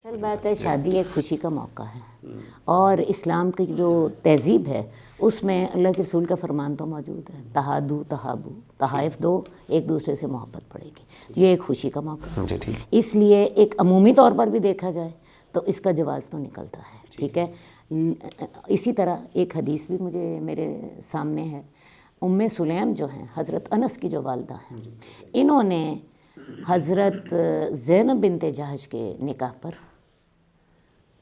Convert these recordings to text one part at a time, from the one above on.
اصل بات ہے شادی ایک خوشی کا موقع ہے اور اسلام کی جو تہذیب ہے اس میں اللہ کے رسول کا فرمان تو موجود ہے، تہادو تہابو، تحائف دو، ایک دوسرے سے محبت پڑے گی۔ یہ ایک خوشی کا موقع ہے، اس لیے ایک عمومی طور پر بھی دیکھا جائے تو اس کا جواز تو نکلتا ہے، ٹھیک ہے۔ اسی طرح ایک حدیث بھی میرے سامنے ہے، ام سلیم جو ہیں حضرت انس کی جو والدہ ہیں، انہوں نے حضرت زینب بنت جہش کے نکاح پر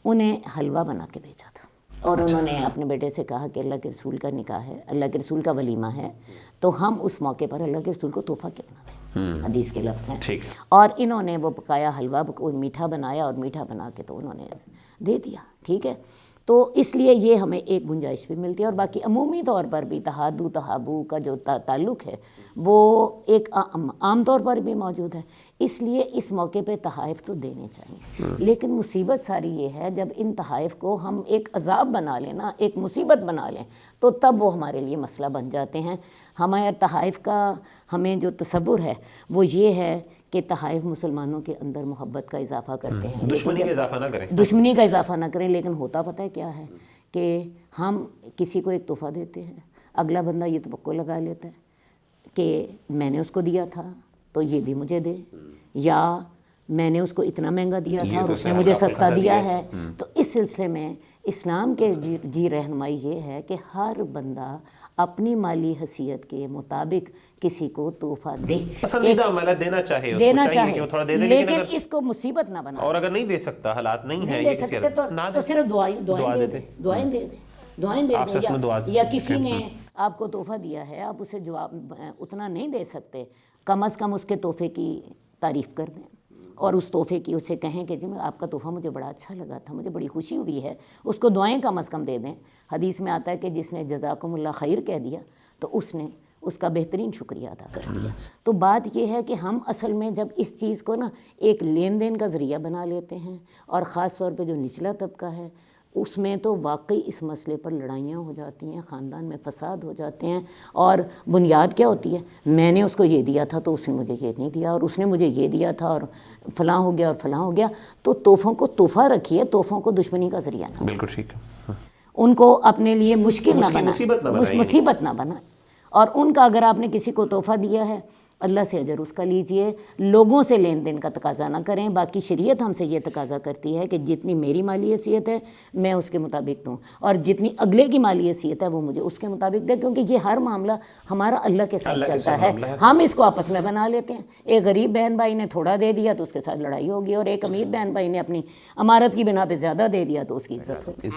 انہیں حلوہ بنا کے بھیجا تھا، اور انہوں نے اپنے بیٹے سے کہا کہ اللہ کے رسول کا نکاح ہے، اللہ کے رسول کا ولیمہ ہے، تو ہم اس موقع پر اللہ کے رسول کو تحفہ کیوں نہ دیں، حدیث کے لفظ ہیں۔ اور انہوں نے وہ پکایا حلوہ میٹھا بنایا اور میٹھا بنا کے تو انہوں نے دے دیا، ٹھیک ہے۔ تو اس لیے یہ ہمیں ایک گنجائش بھی ملتی ہے، اور باقی عمومی طور پر بھی تہادو تہابو کا جو تعلق ہے وہ ایک عام طور پر بھی موجود ہے، اس لیے اس موقع پہ تحائف تو دینے چاہیے۔ لیکن مصیبت ساری یہ ہے جب ان تحائف کو ہم ایک عذاب بنا لیں نا، ایک مصیبت بنا لیں، تو تب وہ ہمارے لیے مسئلہ بن جاتے ہیں۔ ہمارے تحائف کا ہمیں جو تصور ہے وہ یہ ہے کہ تحائف مسلمانوں کے اندر محبت کا اضافہ کرتے ہیں، دشمنی کا اضافہ نہ کریں، دشمنی کا اضافہ نہ کریں۔ لیکن ہوتا پتہ ہے کیا ہے کہ ہم کسی کو ایک تحفہ دیتے ہیں، اگلا بندہ یہ توقع لگا لیتا ہے کہ میں نے اس کو دیا تھا تو یہ بھی مجھے دے، یا میں نے اس کو اتنا مہنگا دیا تھا اور اس نے مجھے سستا دیا ہے۔ تو اس سلسلے میں اسلام کے جی رہنمائی یہ ہے کہ ہر بندہ اپنی مالی حیثیت کے مطابق کسی کو تحفہ دے، پسندیدہ عمل ہے، دینا چاہے، لیکن اس کو مصیبت نہ بنا، اور اگر نہیں دے سکتا، حالات نہیں ہیں، دے سکتے تو صرف دعائیں دے دیں، یا کسی نے آپ کو تحفہ دیا ہے، آپ اسے جواب اتنا نہیں دے سکتے، کم از کم اس کے تحفے کی تعریف کر دیں، اور اس تحفے کی اسے کہیں کہ جی آپ کا تحفہ مجھے بڑا اچھا لگا تھا، مجھے بڑی خوشی ہوئی ہے، اس کو دعائیں کم از کم دے دیں۔ حدیث میں آتا ہے کہ جس نے جزاکم اللہ خیر کہہ دیا تو اس نے اس کا بہترین شکریہ ادا کر دیا۔ تو بات یہ ہے کہ ہم اصل میں جب اس چیز کو نا ایک لین دین کا ذریعہ بنا لیتے ہیں، اور خاص طور پہ جو نچلا طبقہ ہے اس میں تو واقعی اس مسئلے پر لڑائیاں ہو جاتی ہیں، خاندان میں فساد ہو جاتے ہیں، اور بنیاد کیا ہوتی ہے، میں نے اس کو یہ دیا تھا تو اس نے مجھے یہ نہیں دیا، اور اس نے مجھے یہ دیا تھا اور فلاں ہو گیا اور فلاں ہو گیا۔ تو تحفوں کو تحفہ رکھیے، تحفوں کو دشمنی کا ذریعہ نہ، بالکل ٹھیک ہے، ان کو اپنے لیے مشکل نہ مصیبت نہ بنا۔ اور ان کا اگر آپ نے کسی کو تحفہ دیا ہے، اللہ سے اجر اس کا لیجئے، لوگوں سے لین دین کا تقاضا نہ کریں۔ باقی شریعت ہم سے یہ تقاضا کرتی ہے کہ جتنی میری مالی حیثیت ہے میں اس کے مطابق دوں، اور جتنی اگلے کی مالی حیثیت ہے وہ مجھے اس کے مطابق دے، کیونکہ یہ ہر معاملہ ہمارا اللہ کے ساتھ چلتا ہے، ہم اس کو آپس میں بنا لیتے ہیں۔ ایک غریب بہن بھائی نے تھوڑا دے دیا تو اس کے ساتھ لڑائی ہوگی، اور ایک امیر بہن بھائی نے اپنی امارت کی بنا پہ زیادہ دے دیا تو اس کی عزت ہوگی۔